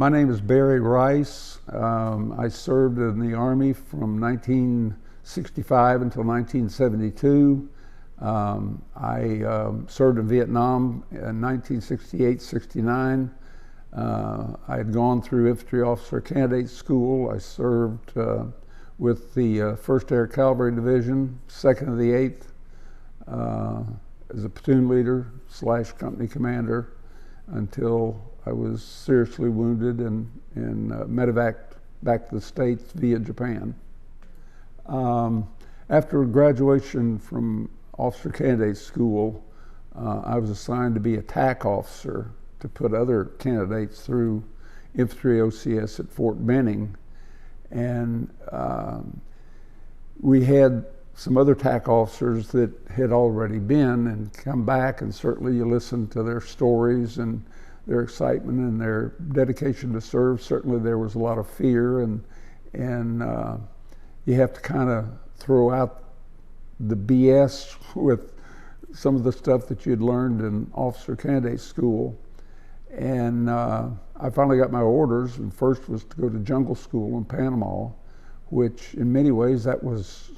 My name is Barry Rice. I served in the Army from 1965 until 1972. I served in Vietnam in 1968-69. I had gone through Infantry Officer Candidate School. I served with the 1st Air Cavalry Division, 2nd of the 8th, as a platoon leader / company commander until I was seriously wounded and medevaced back to the States via Japan. After graduation from Officer Candidate School, I was assigned to be a TAC officer to put other candidates through infantry OCS at Fort Benning. And we had some other TAC officers that had already been and come back, and certainly you listen to their stories and their excitement and their dedication to serve. Certainly there was a lot of fear, and you have to kind of throw out the BS with some of the stuff that you'd learned in Officer Candidate School. And I finally got my orders, and first was to go to jungle school in Panama, which in many ways that was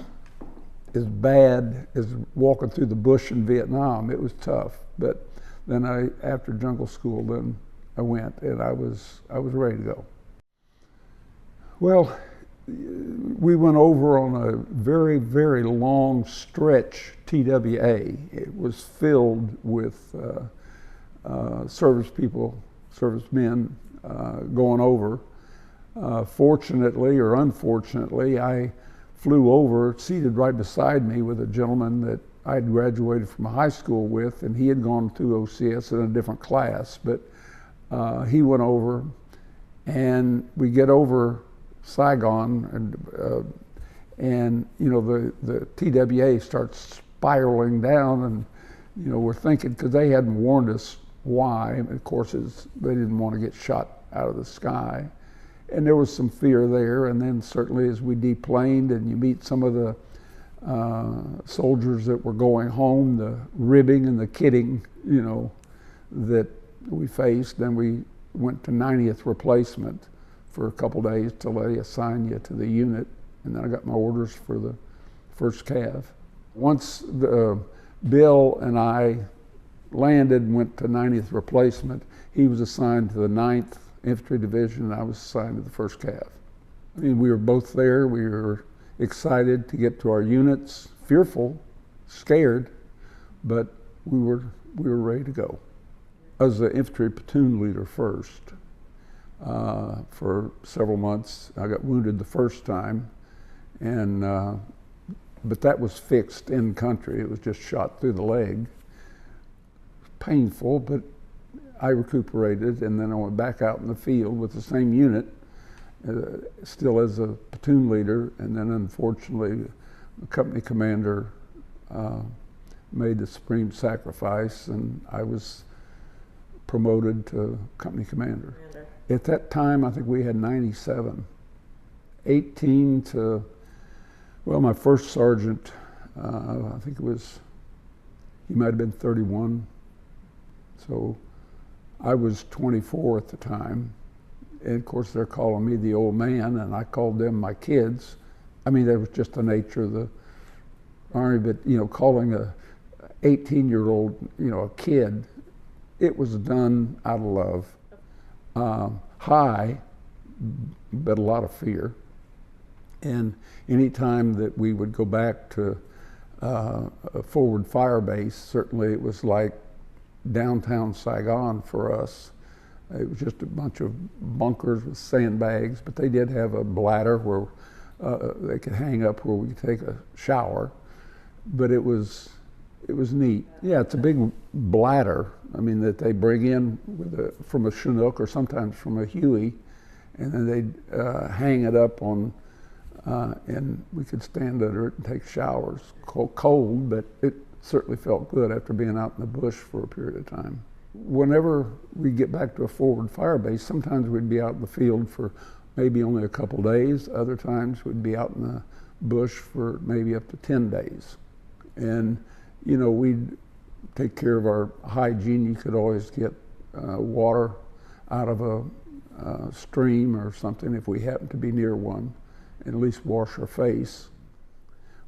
as bad as walking through the bush in Vietnam. It was tough, but then after jungle school, then I went, and I was ready to go. Well, we went over on a very, very long stretch TWA. It was filled with service people, servicemen going over. Fortunately or unfortunately, I flew over, seated right beside me with a gentleman that I had graduated from high school with, and he had gone through OCS in a different class, but he went over, and we get over Saigon, and you know, the TWA starts spiraling down, and you know, we're thinking, because they hadn't warned us why, and of course they didn't want to get shot out of the sky. And there was some fear there, and then certainly as we deplaned and you meet some of the soldiers that were going home, the ribbing and the kidding, you know, that we faced. Then we went to 90th replacement for a couple days till they assign you to the unit, and then I got my orders for the 1st Cav. Once Bill and I landed and went to 90th replacement, he was assigned to the 9th Infantry Division, and I was assigned to the 1st Cav. I mean, we were both there. We were excited to get to our units, fearful, scared, but we were ready to go. I was the infantry platoon leader first for several months. I got wounded the first time, and but that was fixed in country. It was just shot through the leg. Painful, but I recuperated, and then I went back out in the field with the same unit, still as a platoon leader, and then unfortunately the company commander made the supreme sacrifice, and I was promoted to company commander. At that time, I think we had 97. 18 to, well, my first sergeant, I think he might have been 31. So I was 24 at the time, and of course they're calling me the old man, and I called them my kids. I mean, that was just the nature of the Army, but you know, calling a 18-year-old, you know, a kid, it was done out of love. High, but a lot of fear. And any time that we would go back to a forward fire base, certainly it was like downtown Saigon for us. It was just a bunch of bunkers with sandbags, but they did have a bladder where they could hang up where we could take a shower. But it was neat. Yeah, it's a big bladder, I mean, that they bring in from a Chinook or sometimes from a Huey, and then they'd hang it up on, and we could stand under it and take showers. Cold, but it certainly felt good after being out in the bush for a period of time. Whenever we get back to a forward fire base, sometimes we'd be out in the field for maybe only a couple days. Other times we'd be out in the bush for maybe up to 10 days. And, you know, we'd take care of our hygiene. You could always get water out of stream or something if we happened to be near one, and at least wash our face.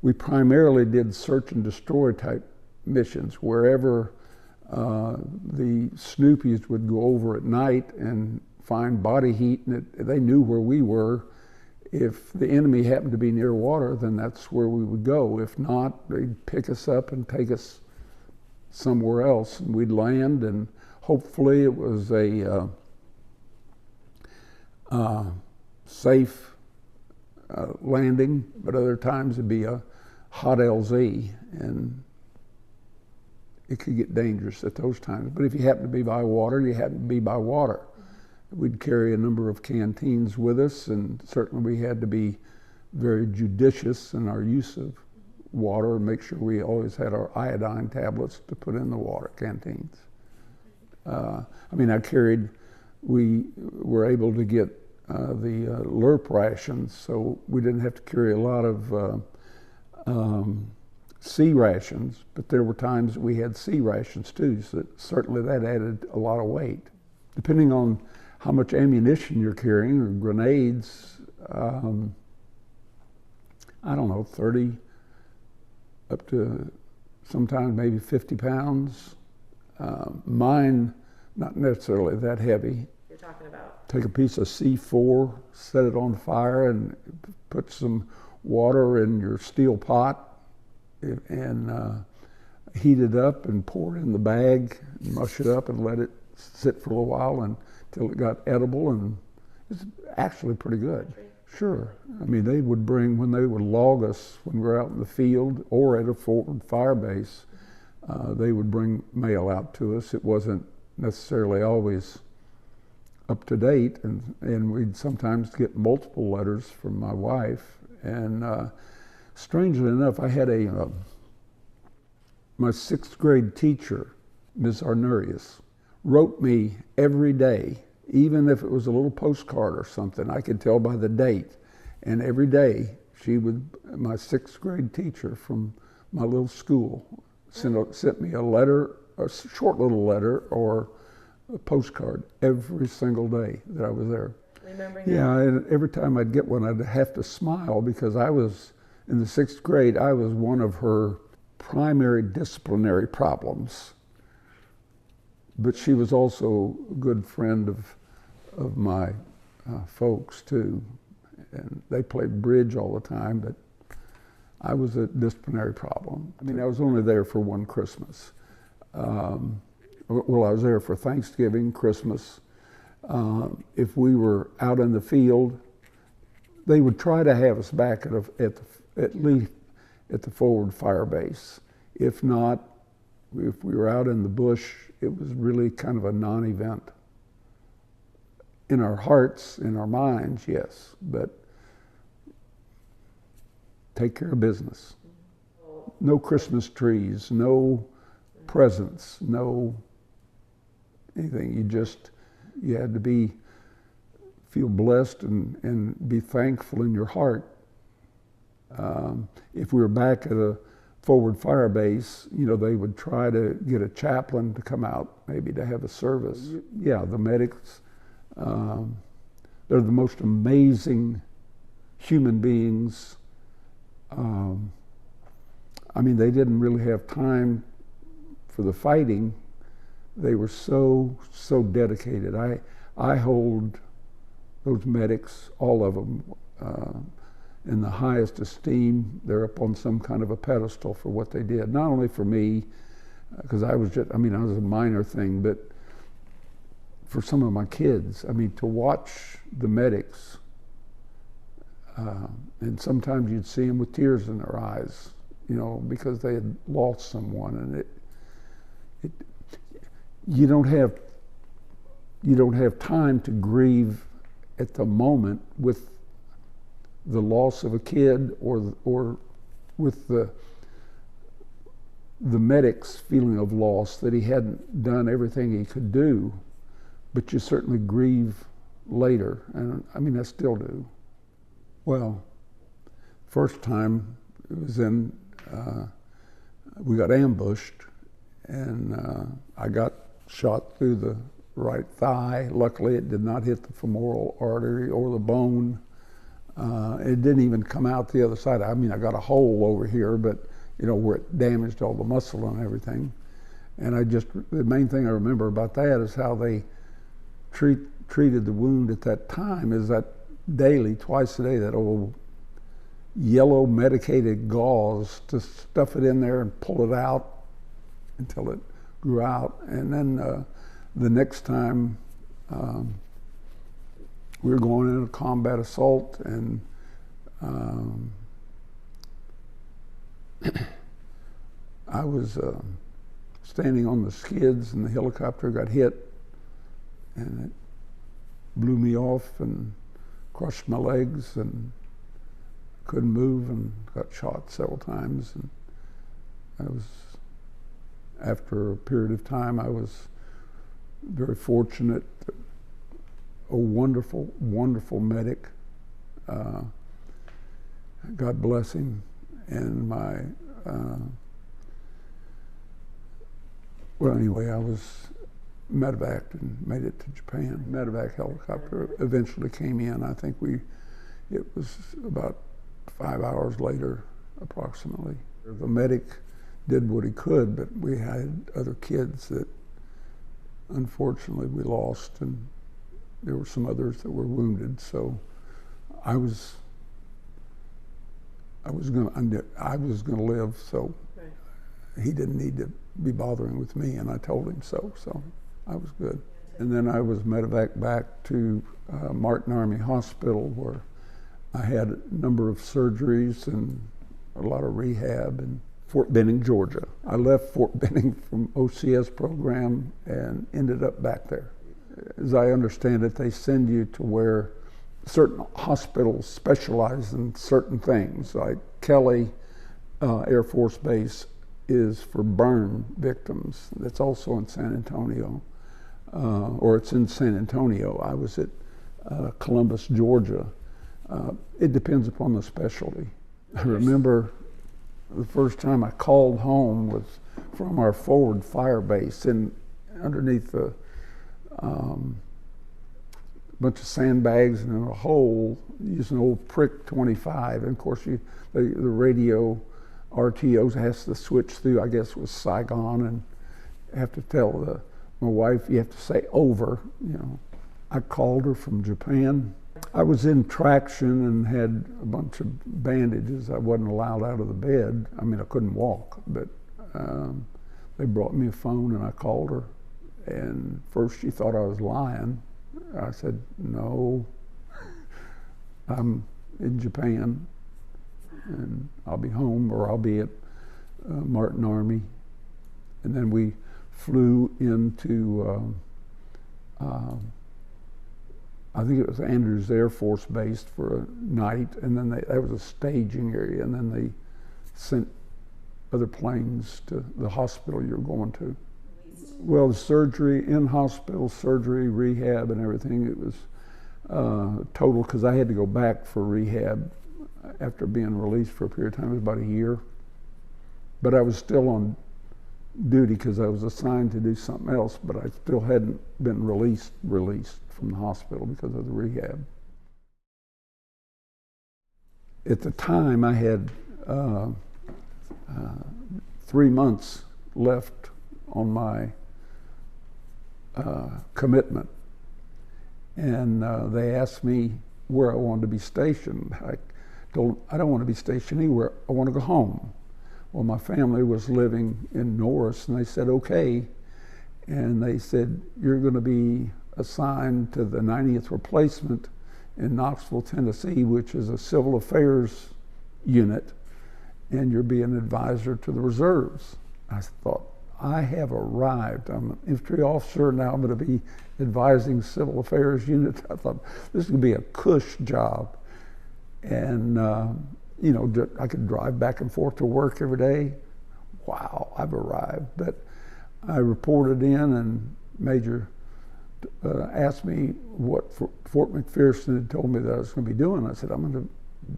We primarily did search and destroy type missions wherever the Snoopies would go over at night and find body heat, and they knew where we were. If the enemy happened to be near water, then that's where we would go. If not, they'd pick us up and take us somewhere else, and we'd land, and hopefully it was a safe landing, but other times it'd be a hot LZ, and it could get dangerous at those times. But if you happen to be by water, you happen to be by water. We'd carry a number of canteens with us, and certainly we had to be very judicious in our use of water and make sure we always had our iodine tablets to put in the water canteens. We were able to get the LERP rations, so we didn't have to carry a lot of C rations, but there were times that we had C rations too, so certainly that added a lot of weight. Depending on how much ammunition you're carrying, or grenades, I don't know, 30 up to sometimes maybe 50 pounds. Mine, not necessarily that heavy. You're talking about? Take a piece of C4, set it on fire, and put some water in your steel pot, and heat it up and pour it in the bag, and mush it up and let it sit for a little while until it got edible, and it's actually pretty good. Sure. I mean, they would bring, when they would log us when we were out in the field or at a forward fire base, they would bring mail out to us. It wasn't necessarily always up to date, and we'd sometimes get multiple letters from my wife. And strangely enough, I had my 6th grade teacher, Ms. Arnurius, wrote me every day, even if it was a little postcard or something. I could tell by the date. And every day, my 6th grade teacher from my little school sent me a letter, a short little letter, or a postcard every single day that I was there. Remembering that? Yeah, and every time I'd get one, I'd have to smile, because I was, in the 6th grade, I was one of her primary disciplinary problems. But she was also a good friend of my folks too, and they played bridge all the time, but I was a disciplinary problem. I mean, I was only there for one Christmas. Well, I was there for Thanksgiving, Christmas. If we were out in the field, they would try to have us back at least at the forward fire base. If not, if we were out in the bush, it was really kind of a non-event. In our hearts, in our minds, yes, but take care of business. No Christmas trees, no presents, no anything. You had to feel blessed and be thankful in your heart. If we were back at a forward fire base, they would try to get a chaplain to come out, maybe to have a service. Yeah, the medics, they're the most amazing human beings. They didn't really have time for the fighting. They were so dedicated. I hold those medics, all of them, in the highest esteem. They're up on some kind of a pedestal for what they did. Not only for me, because I was a minor thing, but for some of my kids. To watch the medics, and sometimes you'd see them with tears in their eyes, because they had lost someone, and you don't have time to grieve at the moment with the loss of a kid, or with the medic's feeling of loss that he hadn't done everything he could do, but you certainly grieve later, and I still do. Well, first time it was we got ambushed, and I got shot through the right thigh. Luckily, it did not hit the femoral artery or the bone. It didn't even come out the other side. I mean, I got a hole over here, but you know, where it damaged all the muscle and everything. And the main thing I remember about that is how they treated the wound at that time, is that daily, twice a day, that old yellow medicated gauze to stuff it in there and pull it out until it grew out. And then the next time we were going in a combat assault, and I was standing on the skids, and the helicopter got hit, and it blew me off and crushed my legs, and couldn't move, and got shot several times. And after a period of time, I was very fortunate that a wonderful, wonderful medic, God bless him, and well, anyway, I was medevaced and made it to Japan. Medevac helicopter eventually came in. I think it was about 5 hours later, approximately. The medic did what he could, but we had other kids that unfortunately we lost, and there were some others that were wounded. So I was gonna live, so he didn't need to be bothering with me, and I told him so. So I was good. And then I was medevac back to Martin Army Hospital, where I had a number of surgeries and a lot of rehab in Fort Benning, Georgia. I left Fort Benning from OCS program and ended up back there. As I understand it, they send you to where certain hospitals specialize in certain things, like Kelly Air Force Base is for burn victims. That's also in San Antonio, or it's in San Antonio. I was at Columbus, Georgia. It depends upon the specialty. I remember the first time I called home was from our forward fire base, and underneath the bunch of sandbags and in a hole, using an old prick 25. And of course, the radio RTOs has to switch through, I guess, with Saigon, and have to tell my wife, you have to say over, you know. I called her from Japan. I was in traction and had a bunch of bandages. I wasn't allowed out of the bed. I mean, I couldn't walk, but they brought me a phone, and I called her. And first she thought I was lying. I said, no, I'm in Japan, and I'll be home, or I'll be at Martin Army. And then we flew into I think it was Andrews Air Force Base for a night, and then that was a staging area, and then they sent other planes to the hospital you're going to. Well, the surgery, in-hospital surgery, rehab, and everything, it was total, because I had to go back for rehab after being released for a period of time. It was about a year. But I was still on duty because I was assigned to do something else, but I still hadn't been released from the hospital because of the rehab. At the time, I had 3 months left on my commitment, and they asked me where I wanted to be stationed. I told them, I don't want to be stationed anywhere. I want to go home. Well, my family was living in Norris, and they said, okay. And they said, you're going to be assigned to the 90th Replacement in Knoxville, Tennessee, which is a civil affairs unit, and you're being an advisor to the reserves. I thought, I have arrived. I'm an infantry officer, now I'm going to be advising civil affairs units. I thought, this is going to be a cush job. And you know, I could drive back and forth to work every day. Wow, I've arrived. But I reported in, and Major asked me what Fort McPherson had told me that I was going to be doing. I said, I'm going to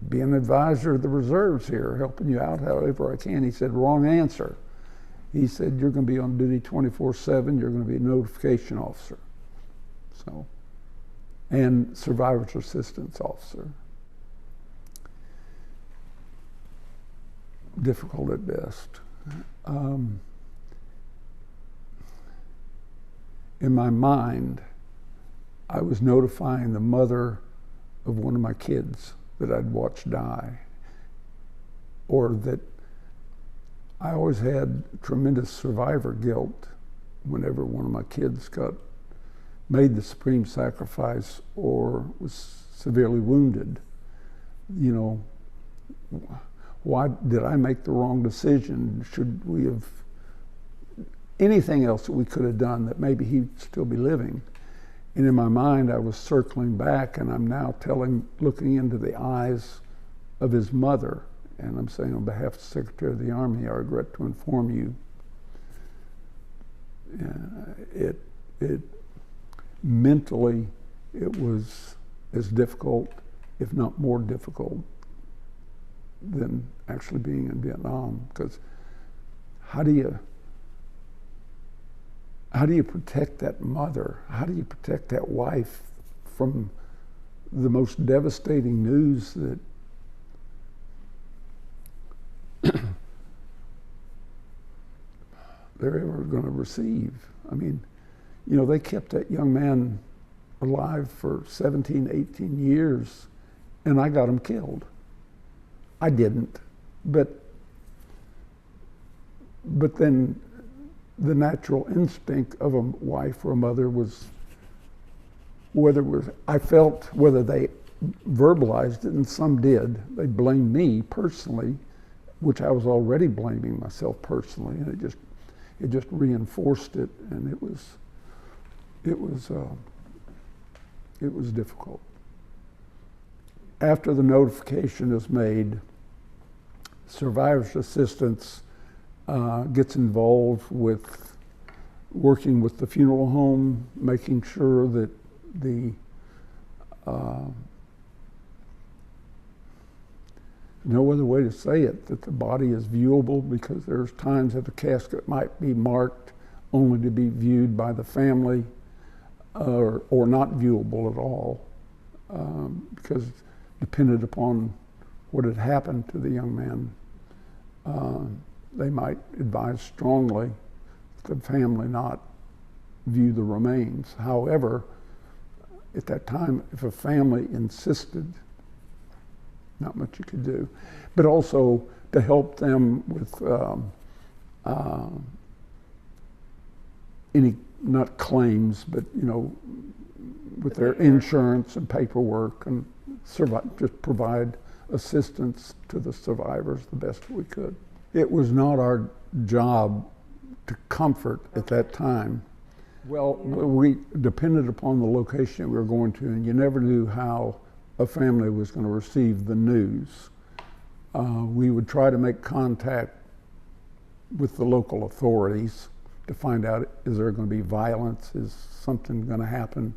be an advisor of the reserves here, helping you out however I can. He said, wrong answer. He said, you're going to be on duty 24/7. You're going to be a notification officer. So, and survivor's assistance officer. Difficult at best. In my mind, I was notifying the mother of one of my kids that I'd watched die, or that I always had tremendous survivor guilt whenever one of my kids made the supreme sacrifice or was severely wounded. You know, why did I make the wrong decision? Should we have anything else that we could have done that maybe he'd still be living? And in my mind, I was circling back, and I'm now looking into the eyes of his mother, and I'm saying, on behalf of the Secretary of the Army, I regret to inform you, it mentally, it was as difficult, if not more difficult, than actually being in Vietnam. Because how do you protect that mother? How do you protect that wife from the most devastating news that they're ever going to receive? I mean, you know, they kept that young man alive for 17, 18 years, and I got him killed. I didn't, but then the natural instinct of a wife or a mother was, I felt whether they verbalized it, and some did, they blamed me personally, which I was already blaming myself personally, and it just reinforced it, and it was difficult. After the notification is made, survivor's assistance gets involved with working with the funeral home, making sure that no other way to say it, that the body is viewable, because there's times that the casket might be marked only to be viewed by the family, or not viewable at all, because depended upon what had happened to the young man. They might advise strongly the family not view the remains. However, at that time, if a family insisted, not much you could do. But also to help them with any, not claims, but, you know, with their insurance and paperwork, and just provide assistance to the survivors the best we could. It was not our job to comfort at that time. Well, we depended upon the location we were going to, and you never knew how a family was going to receive the news. We would try to make contact with the local authorities to find out, is there going to be violence? Is something going to happen?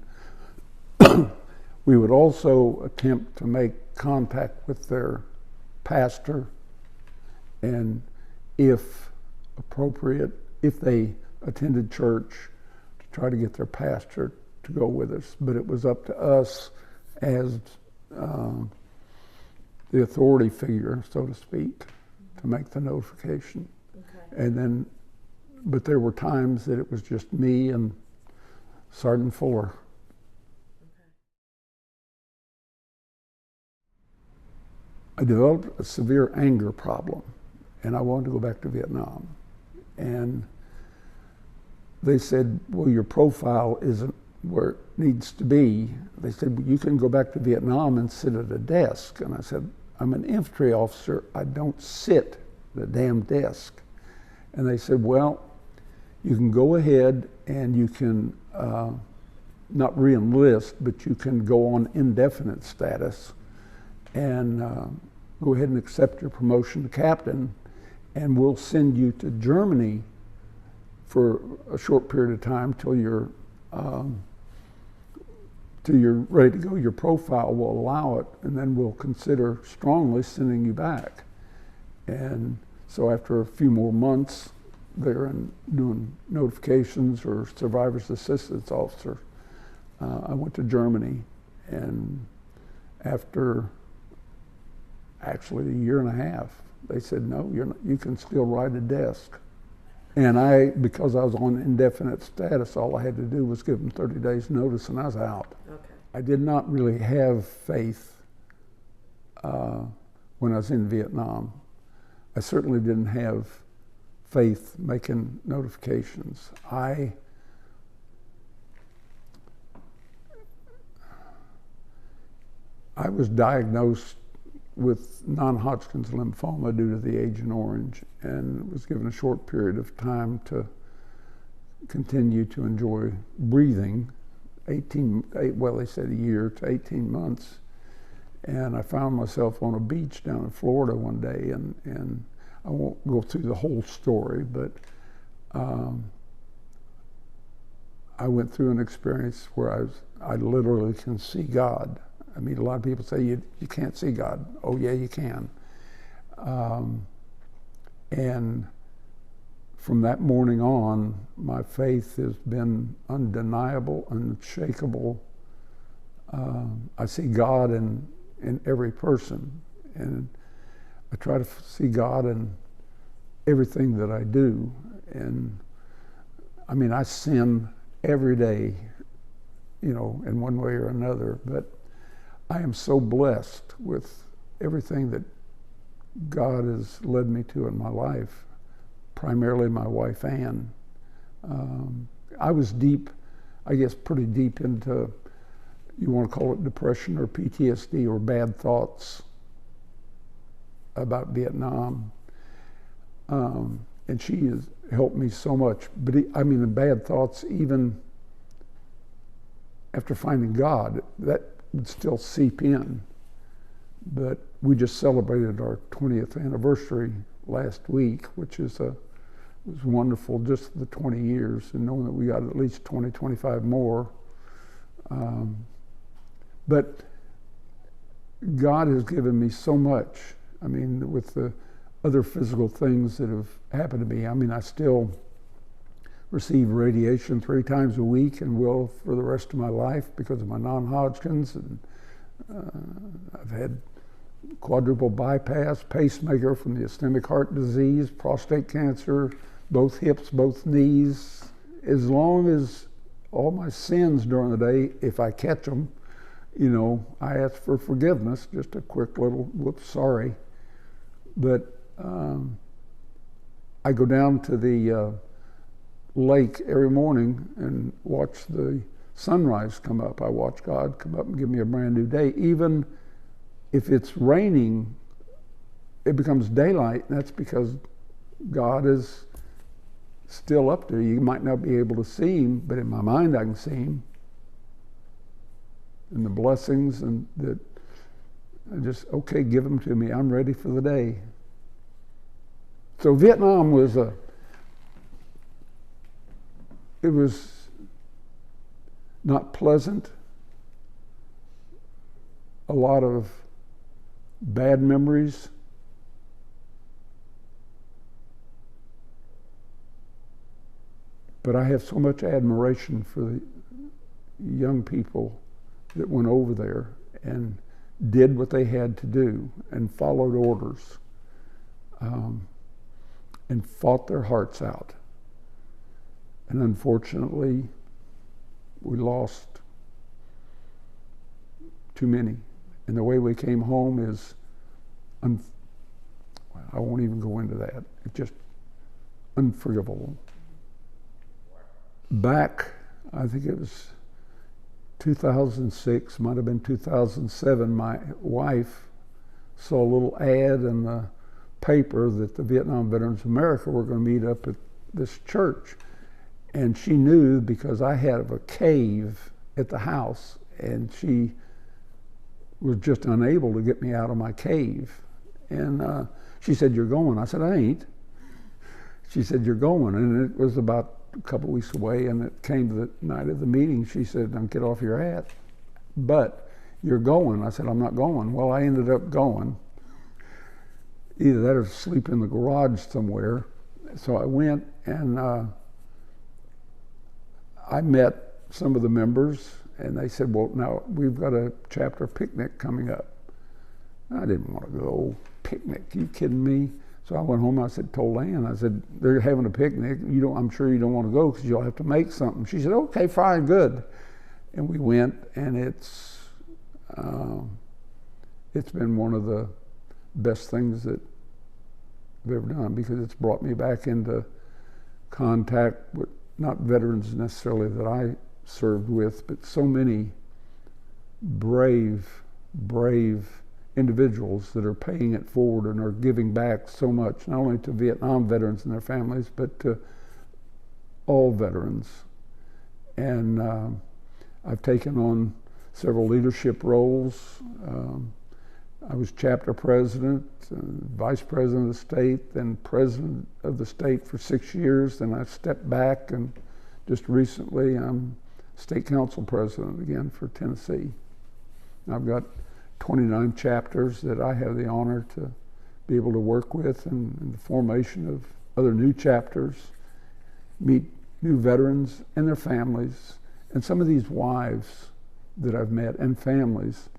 We would also attempt to make contact with their pastor, and if appropriate, if they attended church, to try to get their pastor to go with us. But it was up to us as the authority figure, so to speak, to make the notification. Okay. And then, but there were times that it was just me and Sergeant Fuller. I developed a severe anger problem, and I wanted to go back to Vietnam. And they said, well, your profile isn't where it needs to be. They said, well, you can go back to Vietnam and sit at a desk. And I said, I'm an infantry officer. I don't sit at a damn desk. And they said, well, you can go ahead and you can not re-enlist, but you can go on indefinite status and go ahead and accept your promotion to captain, and we'll send you to Germany for a short period of time till you're ready to go. Your profile will allow it, and then we'll consider strongly sending you back. And so after a few more months there and doing notifications or survivor's assistance officer, I went to Germany, and after actually a year and a half, they said, no, you can still ride a desk. And because I was on indefinite status, all I had to do was give them 30 days notice and I was out. Okay. I did not really have faith when I was in Vietnam. I certainly didn't have faith making notifications. I was diagnosed with non-Hodgkin's lymphoma due to the Agent Orange, and was given a short period of time to continue to enjoy breathing. Well, they said a year to 18 months. And I found myself on a beach down in Florida one day, and I won't go through the whole story, but I went through an experience where I literally can see God. I mean, a lot of people say you can't see God. Oh yeah, you can. And from that morning on, my faith has been undeniable, unshakable. I see God in every person, and I try to see God in everything that I do. And I mean, I sin every day, in one way or another, but I am so blessed with everything that God has led me to in my life, primarily my wife, Ann. I was pretty deep into, you want to call it depression or PTSD or bad thoughts about Vietnam. And she has helped me so much. But the bad thoughts, even after finding God, that would still seep in. But we just celebrated our 20th anniversary last week, which was wonderful, just the 20 years, and knowing that we got at least 20, 25 more. But God has given me so much. I mean, with the other physical things that have happened to me, I still receive radiation 3 times a week and will for the rest of my life because of my non-Hodgkin's. And I've had quadruple bypass, pacemaker from the ischemic heart disease, prostate cancer, both hips, both knees. As long as all my sins during the day, if I catch them, I ask for forgiveness, just a quick little whoops, sorry. But I go down to the lake every morning and watch the sunrise come up. I watch God come up and give me a brand new day. Even if it's raining, it becomes daylight, and that's because God is still up there. You might not be able to see him, but in my mind I can see him. And the blessings, and that I just, okay, give them to me. I'm ready for the day. So Vietnam was it was not pleasant. A lot of bad memories. But I have so much admiration for the young people that went over there and did what they had to do and followed orders and fought their hearts out. And unfortunately, we lost too many. And the way we came home is, I won't even go into that. It's just unforgivable. Back, I think it was 2006, might have been 2007, my wife saw a little ad in the paper that the Vietnam Veterans of America were going to meet up at this church. And she knew because I had a cave at the house, and she was just unable to get me out of my cave. And she said, "You're going?" I said, "I ain't." She said, "You're going." And it was about a couple of weeks away, and it came to the night of the meeting. She said, "Don't get off your hat, but you're going." I said, "I'm not going." Well, I ended up going. Either that or sleep in the garage somewhere. So I went, and I met some of the members, and they said, well, now we've got a chapter picnic coming up. I didn't want to go. Picnic? You kidding me? So I went home. I told Ann, I said, they're having a picnic. I'm sure you don't want to go because you'll have to make something. She said, okay, fine, good. And we went, and it's been one of the best things that I've ever done, because it's brought me back into contact with not veterans necessarily that I served with, but so many brave individuals that are paying it forward and are giving back so much, not only to Vietnam veterans and their families, but to all veterans. And I've taken on several leadership roles. I was chapter president, vice president of the state, then president of the state for 6 years. Then I stepped back, and just recently I'm state council president again for Tennessee. I've got 29 chapters that I have the honor to be able to work with, and the formation of other new chapters, meet new veterans and their families, and some of these wives that I've met and families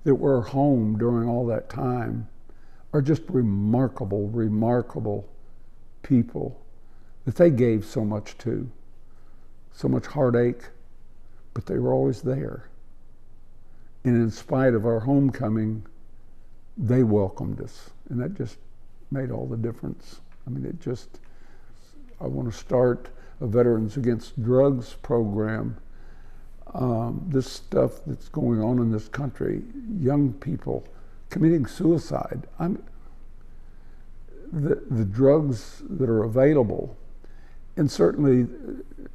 that were home during all that time are just remarkable people that they gave so much to, so much heartache, but they were always there. And in spite of our homecoming, they welcomed us, and that just made all the difference. I mean, I want to start a Veterans Against Drugs program. This stuff that's going on in this country, young people committing suicide. The drugs that are available, and certainly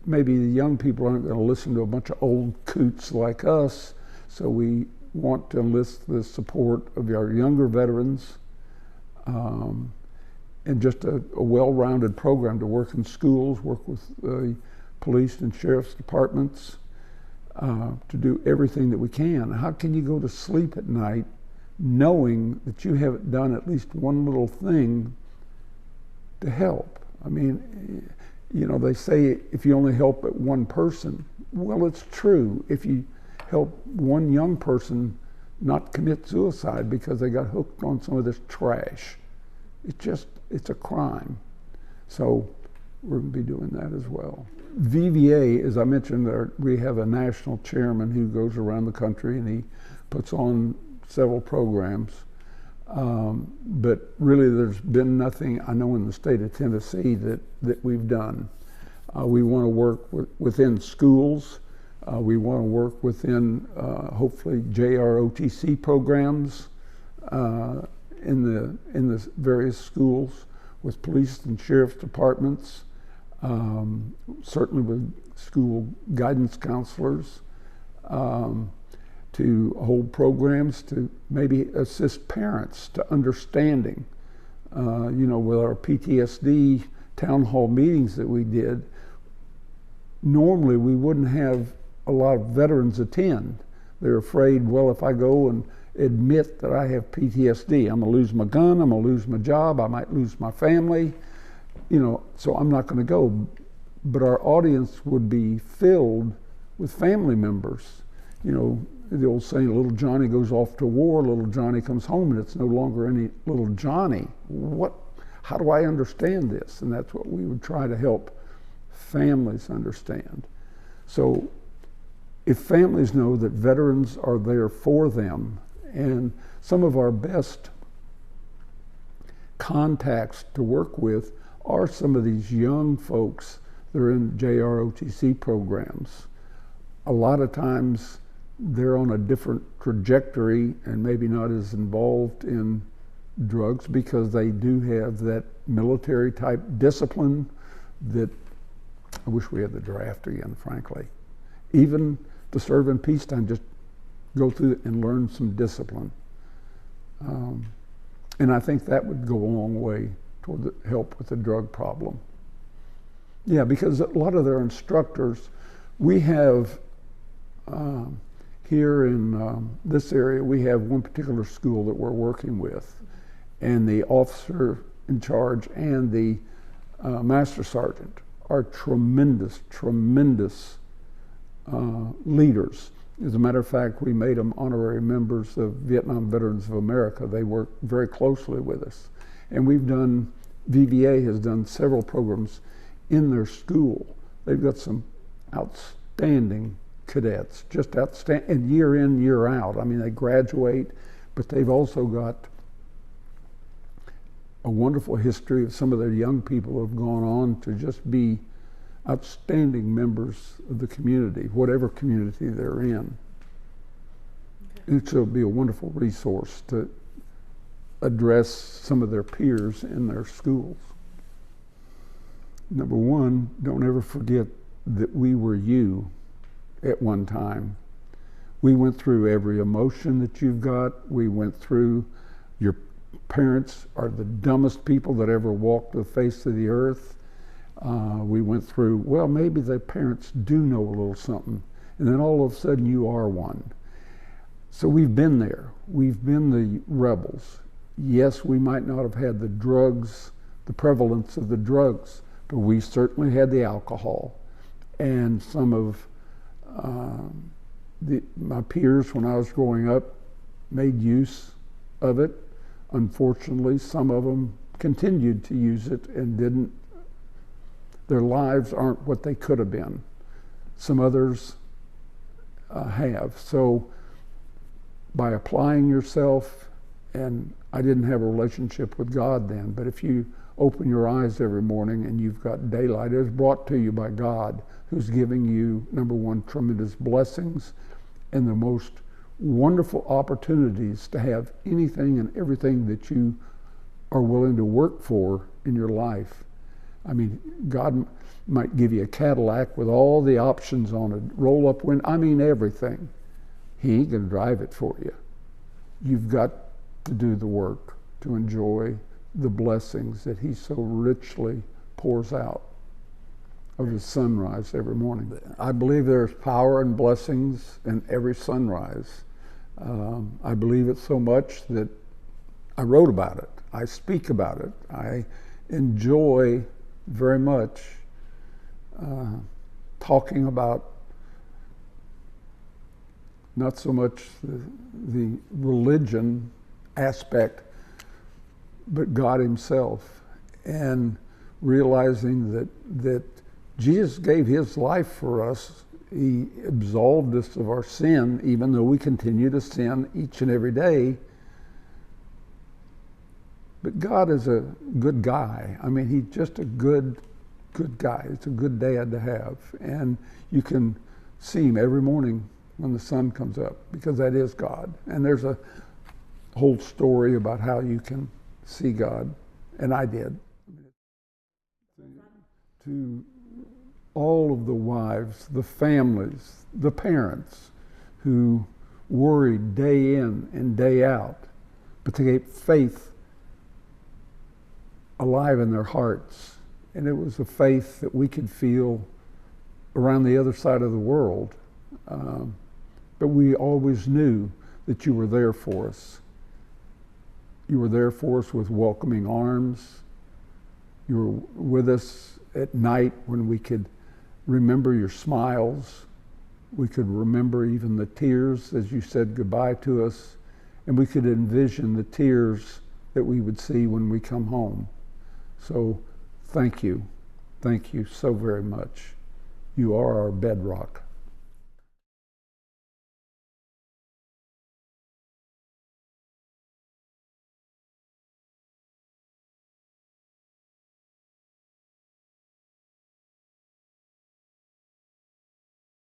maybe the young people aren't going to listen to a bunch of old coots like us, so we want to enlist the support of our younger veterans, and just a well-rounded program to work in schools, work with the police and sheriff's departments, to do everything that we can. How can you go to sleep at night knowing that you haven't done at least one little thing to help? I mean, they say if you only help at one person, well, it's true. If you help one young person not commit suicide because they got hooked on some of this trash, it's a crime. So we're going to be doing that as well. VVA, as I mentioned, we have a national chairman who goes around the country and he puts on several programs. But really there's been nothing, I know, in the state of Tennessee that we've done. We want to work within schools. We want to work within, hopefully, JROTC programs in the various schools, with police and sheriff's departments, certainly with school guidance counselors, to hold programs to maybe assist parents to understanding. With our PTSD town hall meetings that we did, normally we wouldn't have a lot of veterans attend. They're afraid, well, if I go and admit that I have PTSD, I'm gonna lose my gun, I'm gonna lose my job, I might lose my family, so I'm not gonna go. But our audience would be filled with family members. The old saying, little Johnny goes off to war, little Johnny comes home, and it's no longer any little Johnny. How do I understand this? And that's what we would try to help families understand. So if families know that veterans are there for them, and some of our best contacts to work with are some of these young folks that are in JROTC programs. A lot of times they're on a different trajectory and maybe not as involved in drugs because they do have that military type discipline that I wish we had the draft again, frankly. Even to serve in peacetime, just go through it and learn some discipline. And I think that would go a long way toward the help with the drug problem. Yeah, because a lot of their instructors, we have here in this area, we have one particular school that we're working with, and the officer in charge and the master sergeant are tremendous leaders. As a matter of fact, we made them honorary members of Vietnam Veterans of America. They work very closely with us. And VVA has done several programs in their school. They've got some outstanding cadets, just outstanding, and year in, year out. I mean, they graduate, but they've also got a wonderful history of some of their young people who have gone on to just be outstanding members of the community, whatever community they're in. Okay. It'll be a wonderful resource to address some of their peers in their schools. Number one, don't ever forget that we were you at one time. We went through every emotion that you've got. We went through, your parents are the dumbest people that ever walked the face of the earth. We went through, well, maybe the parents do know a little something, and then all of a sudden you are one. So we've been there. We've been the rebels. Yes, we might not have had the drugs, the prevalence of the drugs, but we certainly had the alcohol. And some of my peers when I was growing up made use of it. Unfortunately, some of them continued to use it and didn't. Their lives aren't what they could have been. Some others have. So by applying yourself, and I didn't have a relationship with God then, but if you open your eyes every morning and you've got daylight, it is brought to you by God, who's giving you, number one, tremendous blessings and the most wonderful opportunities to have anything and everything that you are willing to work for in your life. I mean, God might give you a Cadillac with all the options on it, roll-up window, I mean everything. He ain't gonna drive it for you. You've got to do the work to enjoy the blessings that he so richly pours out of his sunrise every morning. I believe there's power and blessings in every sunrise. I believe it so much that I wrote about it. I speak about it. I enjoy very much talking about not so much the religion aspect, but God himself, and realizing that Jesus gave his life for us. He absolved us of our sin, even though we continue to sin each and every day. But God is a good guy. I mean, he's just a good guy. It's a good dad to have. And you can see him every morning when the sun comes up, because that is God. And there's a whole story about how you can see God, and I did. To all of the wives, the families, the parents who worried day in and day out, but they kept faith alive in their hearts. And it was a faith that we could feel around the other side of the world. But we always knew that you were there for us. You were there for us with welcoming arms. You were with us at night when we could remember your smiles. We could remember even the tears as you said goodbye to us. And we could envision the tears that we would see when we come home. So thank you. Thank you so very much. You are our bedrock.